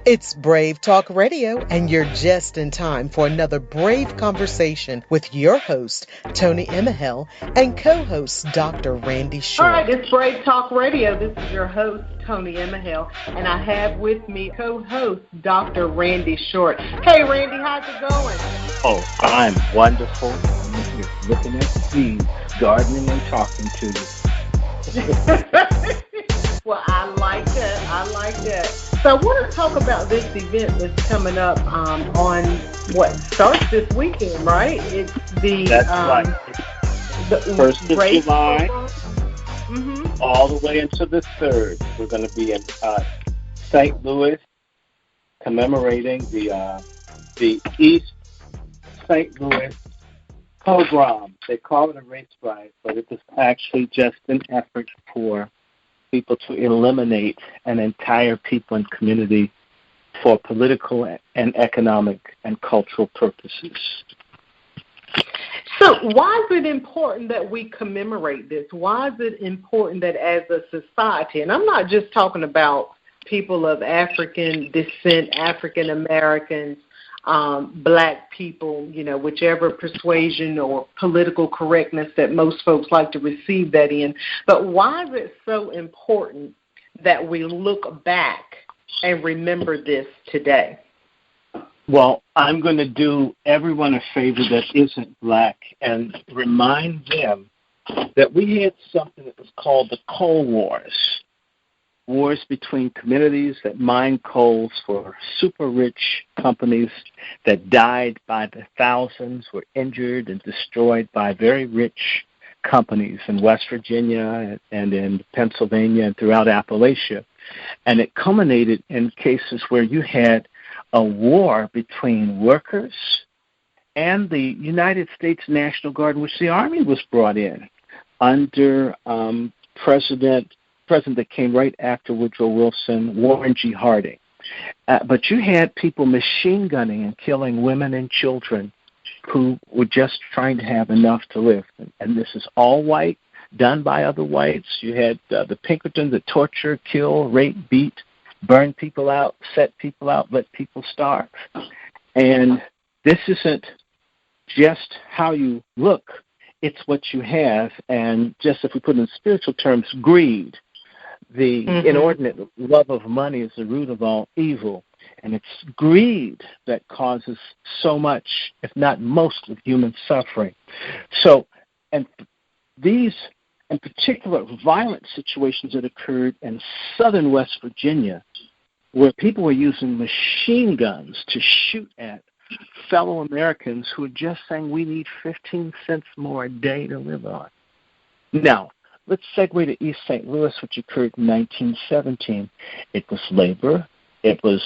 It's Brave Talk Radio, and you're just in time for another brave conversation with your host, Toni Emehel, and co-host, Dr. Randy All right, Short. it's Brave Talk Radio. This is your host, Toni Emehel, and I have with me co-host, Dr. Randy Short. Hey, Randy, how's it going? Oh, I'm wonderful. I'm here looking at the seeds, gardening and talking to you. Well, I like that. So I want to talk about this event that's coming up on what starts this weekend, right? It's the right. The 1st of July, all the way into the 3rd. We're going to be in St. Louis commemorating the East St. Louis Pogrom. They call it a race riot, but it was actually just an effort for people to eliminate an entire people and community for political and economic and cultural purposes. So why is it important that we commemorate this? Why is it important that as a society, and I'm not just talking about people of African descent, African Americans, black people, whichever persuasion or political correctness that most folks like to receive that in. But why is it so important that we look back and remember this today? Well, I'm going to do everyone a favor that isn't black and remind them that we had something that was called the Coal Wars between communities that mined coals for super-rich companies that died by the thousands, were injured and destroyed by very rich companies in West Virginia and in Pennsylvania and throughout Appalachia. And it culminated in cases where you had a war between workers and the United States National Guard, in which the Army was brought in under President that came right after Woodrow Wilson, Warren G. Harding. But you had people machine gunning and killing women and children who were just trying to have enough to live. And this is all white, done by other whites. You had the Pinkertons that torture, kill, rape, beat, burn people out, set people out, let people starve. And this isn't just how you look, it's what you have. And just if we put it in spiritual terms, greed. The inordinate love of money is the root of all evil, and it's greed that causes so much, if not most, of human suffering. So, and these, in particular, violent situations that occurred in southern West Virginia, where people were using machine guns to shoot at fellow Americans who were just saying, we need 15 cents more a day to live on. Now, let's segue to East St. Louis, which occurred in 1917. It was labor. It was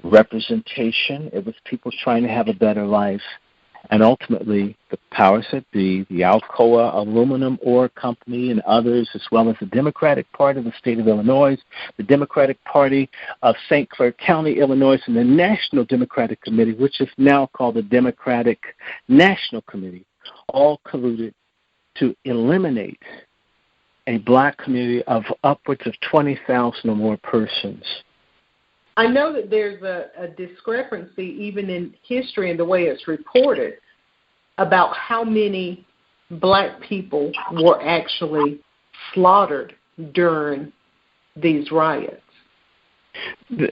representation. It was people trying to have a better life. And ultimately, the powers that be, the Alcoa Aluminum Ore Company and others, as well as the Democratic Party of the state of Illinois, the Democratic Party of St. Clair County, Illinois, and the National Democratic Committee, which is now called the Democratic National Committee, all colluded to eliminate a black community of upwards of 20,000 or more persons. I know that there's a discrepancy even in history and the way it's reported about how many black people were actually slaughtered during these riots.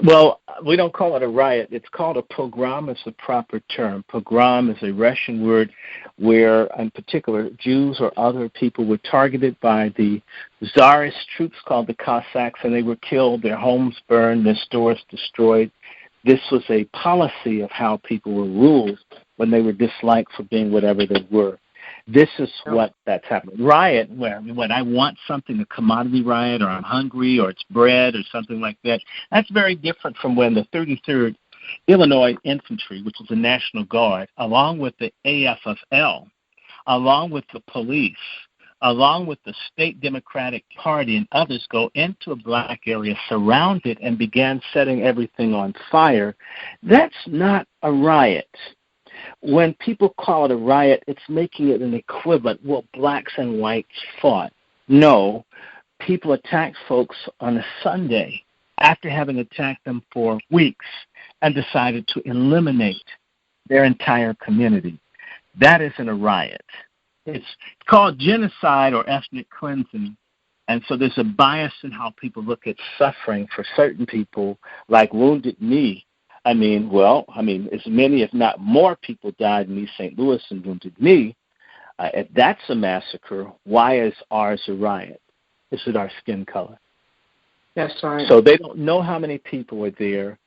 Well, we don't call it a riot. It's called a pogrom is the proper term. Pogrom is a Russian word where, in particular, Jews or other people were targeted by the Tsarist troops called the Cossacks, and they were killed, their homes burned, their stores destroyed. This was a policy of how people were ruled when they were disliked for being whatever they were. This is what that's happening. Riot, when I want something, a commodity riot, or I'm hungry, or it's bread, or something like that, that's very different from when the 33rd Illinois Infantry, which is the National Guard, along with the AFFL, along with the police, along with the State Democratic Party and others, go into a black area, surround it, and began setting everything on fire. That's not a riot. When people call it a riot, it's making it an equivalent. Well, blacks and whites fought. No, people attacked folks on a Sunday after having attacked them for weeks and decided to eliminate their entire community. That isn't a riot. It's called genocide or ethnic cleansing. And so there's a bias in how people look at suffering for certain people, like Wounded Knee. As many, if not more, people died in East St. Louis and Wounded Knee. If that's a massacre, why is ours a riot? Is it our skin color? That's right. So they don't know how many people were there.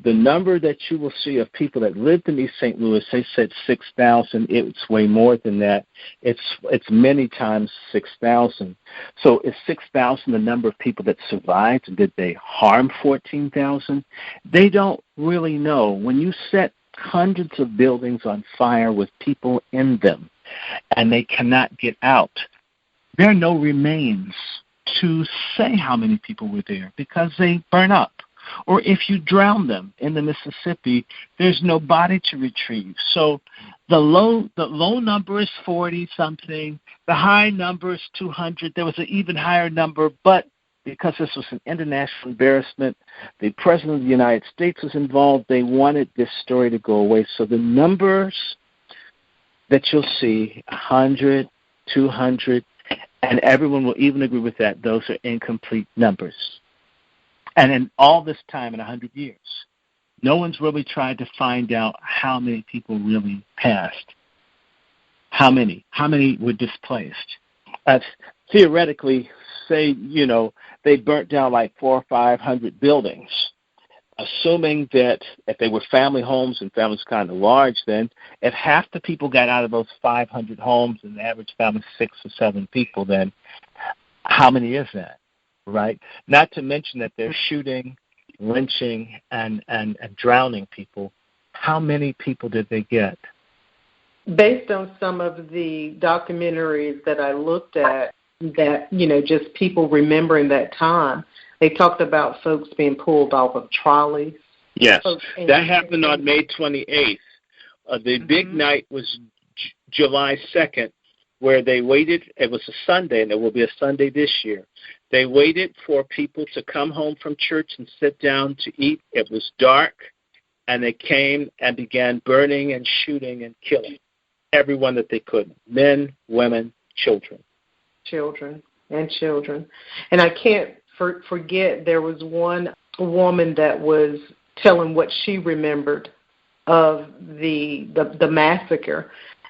The number that you will see of people that lived in East St. Louis, they said 6,000. It's way more than that. It's many times 6,000. So is 6,000 the number of people that survived? And did they harm 14,000? They don't really know. When you set hundreds of buildings on fire with people in them and they cannot get out, there are no remains to say how many people were there because they burn up. Or if you drown them in the Mississippi, there's no body to retrieve. So the low number is 40-something. The high number is 200. There was an even higher number, but because this was an international embarrassment, the President of the United States was involved. They wanted this story to go away. So the numbers that you'll see, 100, 200, and everyone will even agree with that, those are incomplete numbers. And in all this time, in 100 years, no one's really tried to find out how many people really passed. How many were displaced? Theoretically, say, they burnt down like 400 or 500 buildings, assuming that if they were family homes and families kind of large, then if half the people got out of those 500 homes and the average family 6 or 7 people, then how many is that? Right? Not to mention that they're shooting, lynching, and drowning people. How many people did they get? Based on some of the documentaries that I looked at, that, just people remembering that time, they talked about folks being pulled off of trolleys. Yes, that happened on May 28th. The big night was July 2nd, where they waited. It was a Sunday, and it will be a Sunday this year. They waited for people to come home from church and sit down to eat. It was dark, and they came and began burning and shooting and killing everyone that they could, men, women, children. Children. And I can't forget there was one woman that was telling what she remembered of the massacre,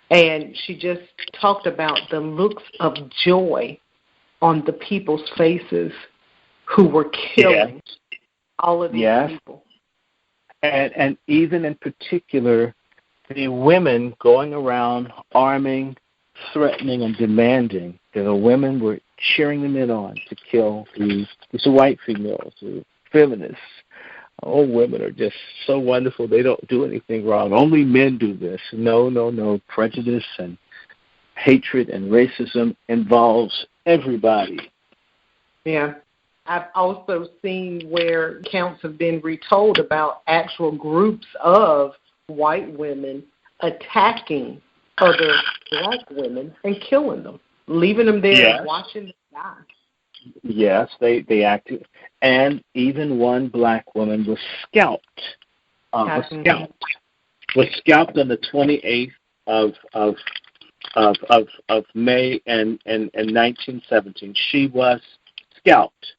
and she just talked about the looks of joy on the people's faces who were killing all of these people. And even in particular, the women going around arming, threatening, and demanding that the women were cheering them on to kill these white females, the feminists. Oh, women are just so wonderful. They don't do anything wrong. Only men do this. No. Prejudice and hatred and racism involves everybody. Yeah. I've also seen where accounts have been retold about actual groups of white women attacking other black women and killing them, leaving them there and watching them die. Yes, they acted. And even one black woman was scalped. Was scalped on the 28th of May and 1917. She was scalped.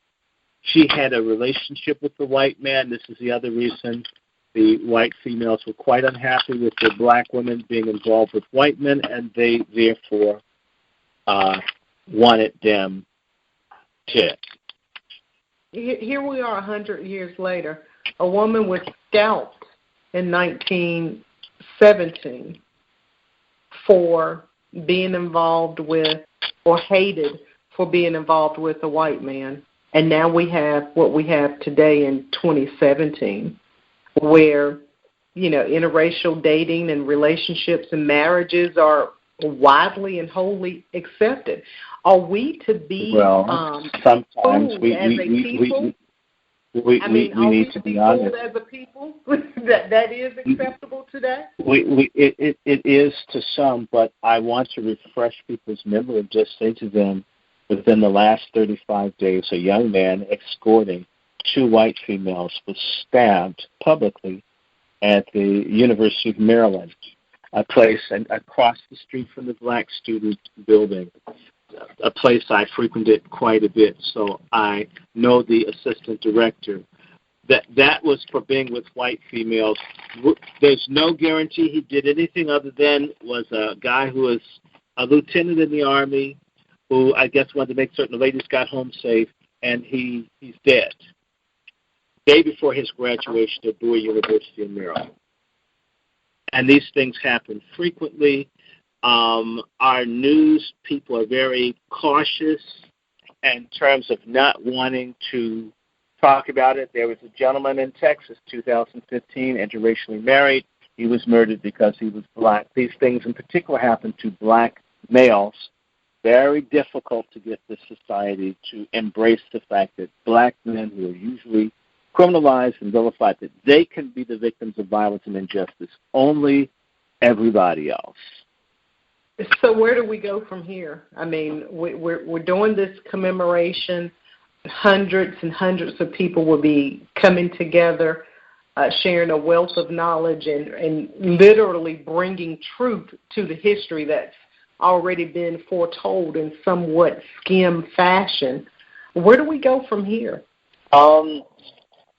She had a relationship with the white man. This is the other reason the white females were quite unhappy with the black women being involved with white men, and they therefore wanted them dead. Here we are 100 years later. A woman was scalped in 1917 for being involved with, or hated for being involved with, a white man. And now we have what we have today in 2017, where, interracial dating and relationships and marriages are widely and wholly accepted. Are we to be sometimes we need to be honest. As a people, that is acceptable today? It is to some, but I want to refresh people's memory and just say to them, within the last 35 days, a young man escorting 2 white females was stabbed publicly at the University of Maryland, a place across the street from the Black Student Building, a place I frequented quite a bit, so I know the assistant director. That was for being with white females. There's no guarantee he did anything other than was a guy who was a lieutenant in the Army who I guess wanted to make certain the ladies got home safe, and he's dead. Day before his graduation at Bowie University in Maryland. And these things happen frequently. Our news people are very cautious in terms of not wanting to talk about it. There was a gentleman in Texas, 2015, interracially married. He was murdered because he was black. These things in particular happen to black males. Very difficult to get this society to embrace the fact that black men who are usually criminalized and vilified, that they can be the victims of violence and injustice. Only everybody else. So where do we go from here? I mean, we're doing this commemoration. Hundreds and hundreds of people will be coming together, sharing a wealth of knowledge and literally bringing truth to the history that's already been foretold in somewhat skim fashion. Where do we go from here?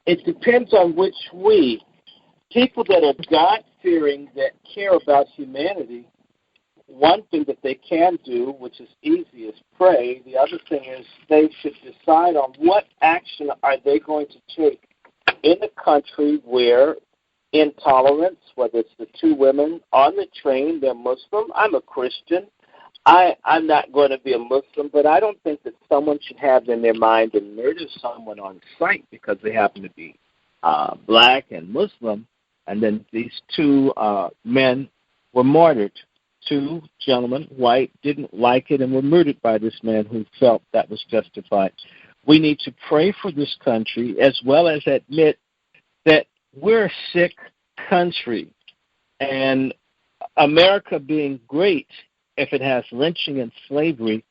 It depends on which we. People that are God-fearing, that care about humanity, one thing that they can do, which is easy, is pray. The other thing is they should decide on what action are they going to take in a country where intolerance, whether it's the 2 women on the train, they're Muslim. I'm a Christian. I'm not going to be a Muslim, but I don't think that someone should have in their mind to murder someone on sight because they happen to be black and Muslim. And then these 2 men were martyred. 2 gentlemen, white, didn't like it and were murdered by this man who felt that was justified. We need to pray for this country as well as admit that we're a sick country. And America being great, if it has lynching and slavery,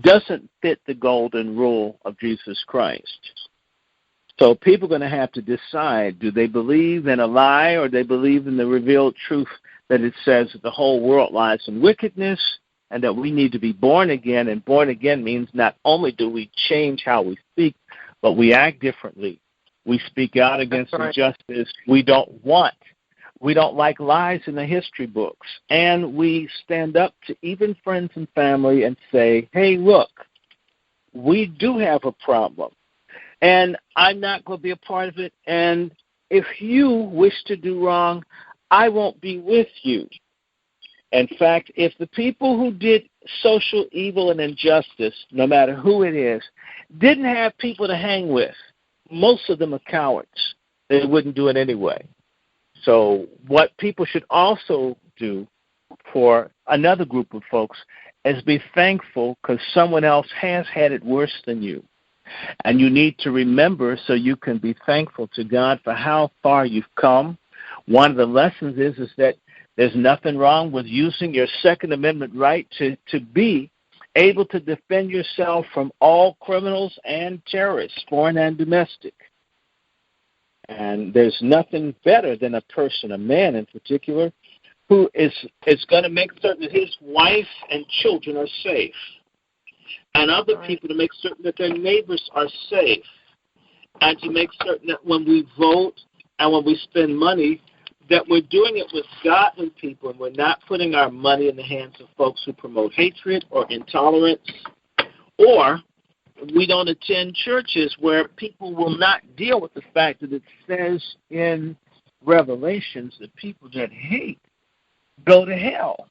doesn't fit the golden rule of Jesus Christ. So people are going to have to decide, do they believe in a lie or do they believe in the revealed truth that it says that the whole world lies in wickedness and that we need to be born again? And born again means not only do we change how we speak, but we act differently. We speak out against injustice. We don't like lies in the history books. And we stand up to even friends and family and say, hey, look, we do have a problem. And I'm not going to be a part of it. And if you wish to do wrong, I won't be with you. In fact, if the people who did social evil and injustice, no matter who it is, didn't have people to hang with, most of them are cowards. They wouldn't do it anyway. So what people should also do for another group of folks is be thankful because someone else has had it worse than you. And you need to remember so you can be thankful to God for how far you've come. One of the lessons is that there's nothing wrong with using your Second Amendment right to be able to defend yourself from all criminals and terrorists, foreign and domestic. And there's nothing better than a person, a man in particular, who is going to make certain that his wife and children are safe, and other people to make certain that their neighbors are safe, and to make certain that when we vote and when we spend money, that we're doing it with godly people and we're not putting our money in the hands of folks who promote hatred or intolerance, or we don't attend churches where people will not deal with the fact that it says in Revelations that people that hate go to hell.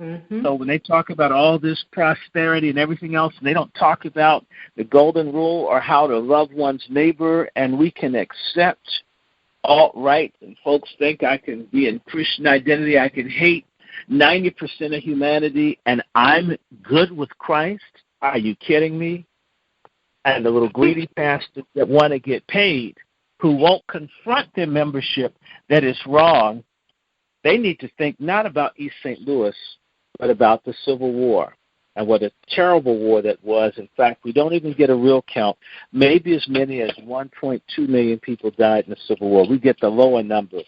Mm-hmm. So when they talk about all this prosperity and everything else, and they don't talk about the golden rule or how to love one's neighbor, and we can accept alt-right, and folks think I can be in Christian identity, I can hate 90% of humanity, and I'm good with Christ? Are you kidding me? And the little greedy pastors that want to get paid, who won't confront their membership that is wrong, they need to think not about East St. Louis, but about the Civil War. and what a terrible war that was. In fact, we don't even get a real count. Maybe as many as 1.2 million people died in the Civil War. We get the lower number.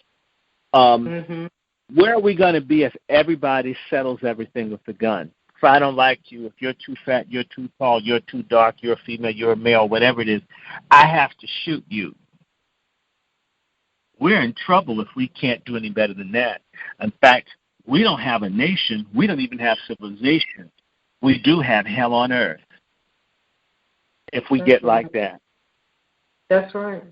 Where are we going to be if everybody settles everything with the gun? If I don't like you, if you're too fat, you're too tall, you're too dark, you're a female, you're a male, whatever it is, I have to shoot you. We're in trouble if we can't do any better than that. In fact, we don't have a nation. We don't even have civilization. We do have hell on earth if we get like that. That's right.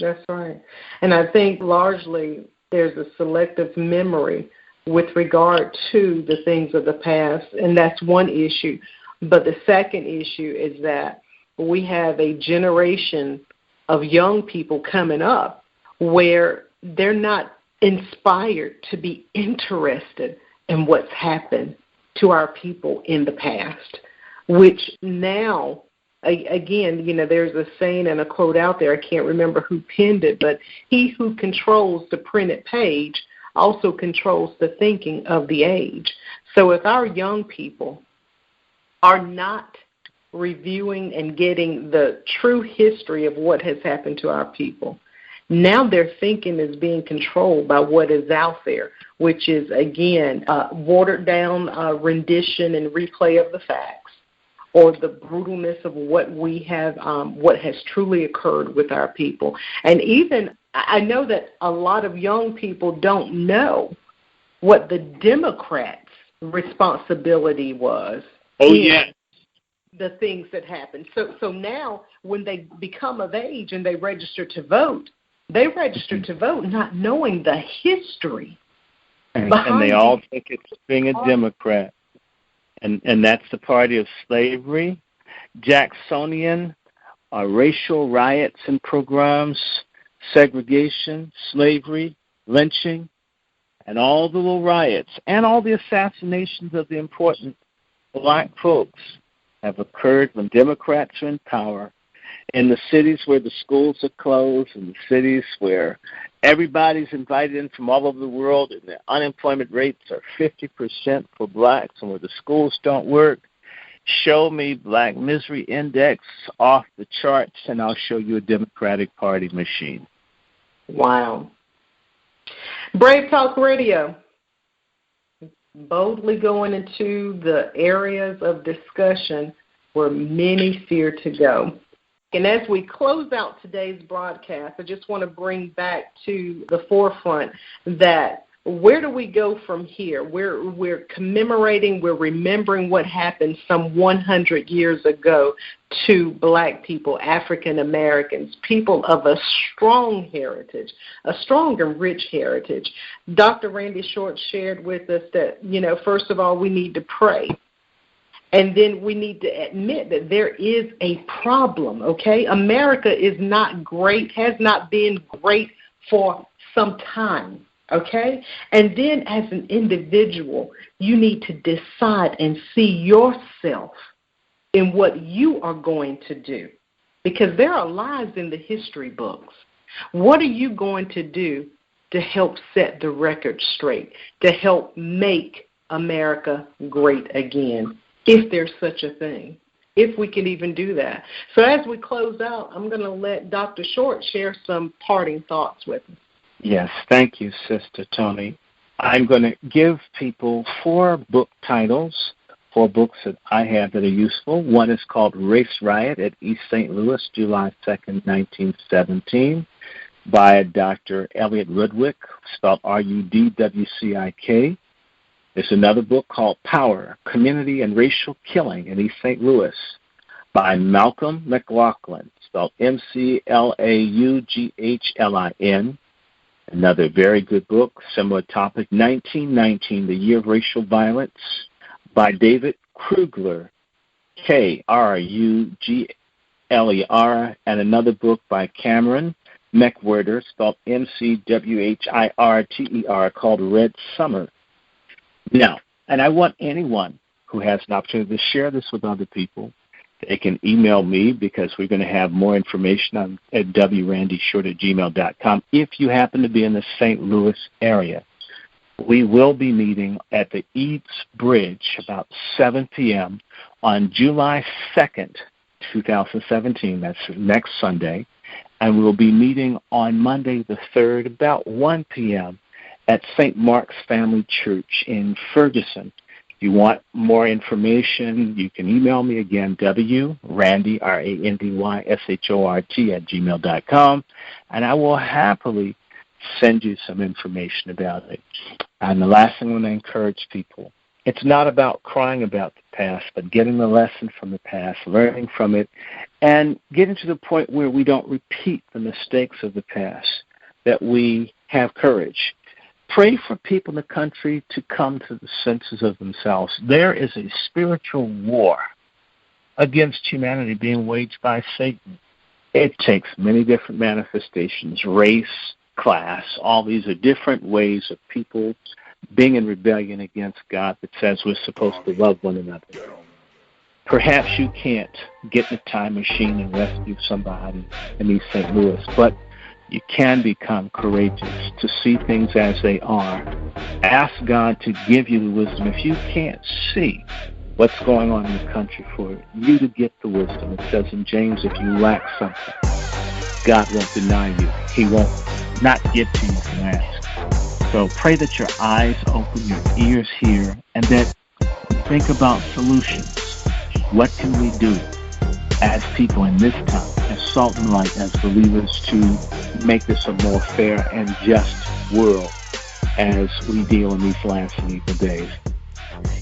That's right. And I think largely there's a selective memory with regard to the things of the past, and that's one issue. But the second issue is that we have a generation of young people coming up where they're not inspired to be interested in what's happened to our people in the past, which now, again, there's a saying and a quote out there, I can't remember who penned it, but he who controls the printed page also controls the thinking of the age. So if our young people are not reviewing and getting the true history of what has happened to our people, now their thinking is being controlled by what is out there, which is, again, watered down rendition and replay of the facts, or the brutalness of what we have, what has truly occurred with our people. And even I know that a lot of young people don't know what the Democrats' responsibility was. Oh, yes. The things that happened. So now when they become of age and they register to vote, they register to vote not knowing the history. And they all think it's being a Democrat. And that's the party of slavery, Jacksonian, racial riots and pogroms, segregation, slavery, lynching, and all the little riots, and all the assassinations of the important black folks have occurred when Democrats are in power. In the cities where the schools are closed, in the cities where everybody's invited in from all over the world and the unemployment rates are 50% for blacks, and where the schools don't work, show me Black Misery Index off the charts, and I'll show you a Democratic Party machine. Wow. Bravetalk Radio, boldly going into the areas of discussion where many fear to go. And as we close out today's broadcast, I just want to bring back to the forefront that where do we go from here? We're commemorating, we're remembering what happened some 100 years ago to black people, African Americans, people of a strong heritage, a strong and rich heritage. Dr. Randy Short shared with us that, first of all, we need to pray. And then we need to admit that there is a problem, okay? America is not great, has not been great for some time, okay? And then as an individual, you need to decide and see yourself in what you are going to do, because there are lies in the history books. What are you going to do to help set the record straight, to help make America great again? If there's such a thing, if we can even do that. So as we close out, I'm going to let Dr. Short share some parting thoughts with us. Yes, thank you, Sister Toni. I'm going to give people 4 book titles, 4 books that I have that are useful. One is called Race Riot at East St. Louis, July 2nd, 1917, by Dr. Elliot Rudwick, spelled R-U-D-W-C-I-K. There's another book called Power, Community and Racial Killing in East St. Louis by Malcolm McLaughlin, spelled M-C-L-A-U-G-H-L-I-N. Another very good book, similar topic, 1919, The Year of Racial Violence by David Krugler, K-R-U-G-L-E-R, and another book by Cameron McWhirter, spelled M-C-W-H-I-R-T-E-R, called Red Summer. Now, and I want anyone who has an opportunity to share this with other people. They can email me, because we're going to have more information at wrandyshort@gmail.com if you happen to be in the St. Louis area. We will be meeting at the Eads Bridge about 7 p.m. on July 2nd, 2017. That's next Sunday. And we will be meeting on Monday the 3rd about 1 p.m. at St. Mark's Family Church in Ferguson. If you want more information, you can email me again, Randy, RANDYSHORT @gmail.com, and I will happily send you some information about it. And the last thing I want to encourage people, it's not about crying about the past, but getting the lesson from the past, learning from it, and getting to the point where we don't repeat the mistakes of the past, that we have courage. Pray for people in the country to come to the senses of themselves. There is a spiritual war against humanity being waged by Satan. It takes many different manifestations, race, class, all these are different ways of people being in rebellion against God that says we're supposed to love one another. Perhaps you can't get in a time machine and rescue somebody in East St. Louis, but you can become courageous to see things as they are. Ask God to give you the wisdom. If you can't see what's going on in the country, for you to get the wisdom, it says in James, if you lack something, God won't deny you. He won't not give to you to ask. So pray that your eyes open, your ears hear, and that you think about solutions. What can we do as people in this time, as salt and light, as believers, to make this a more fair and just world as we deal in these last and evil days?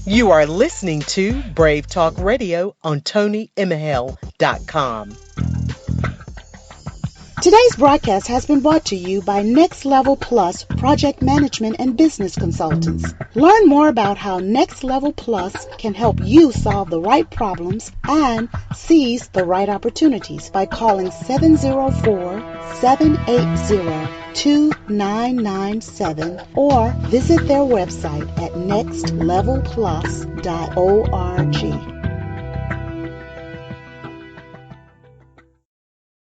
You are listening to Bravetalk Radio on ToniEmehel.com. Today's broadcast has been brought to you by Next Level Plus Project Management and Business Consultants. Learn more about how Next Level Plus can help you solve the right problems and seize the right opportunities by calling 704-780-2997 or visit their website at nextlevelplus.org.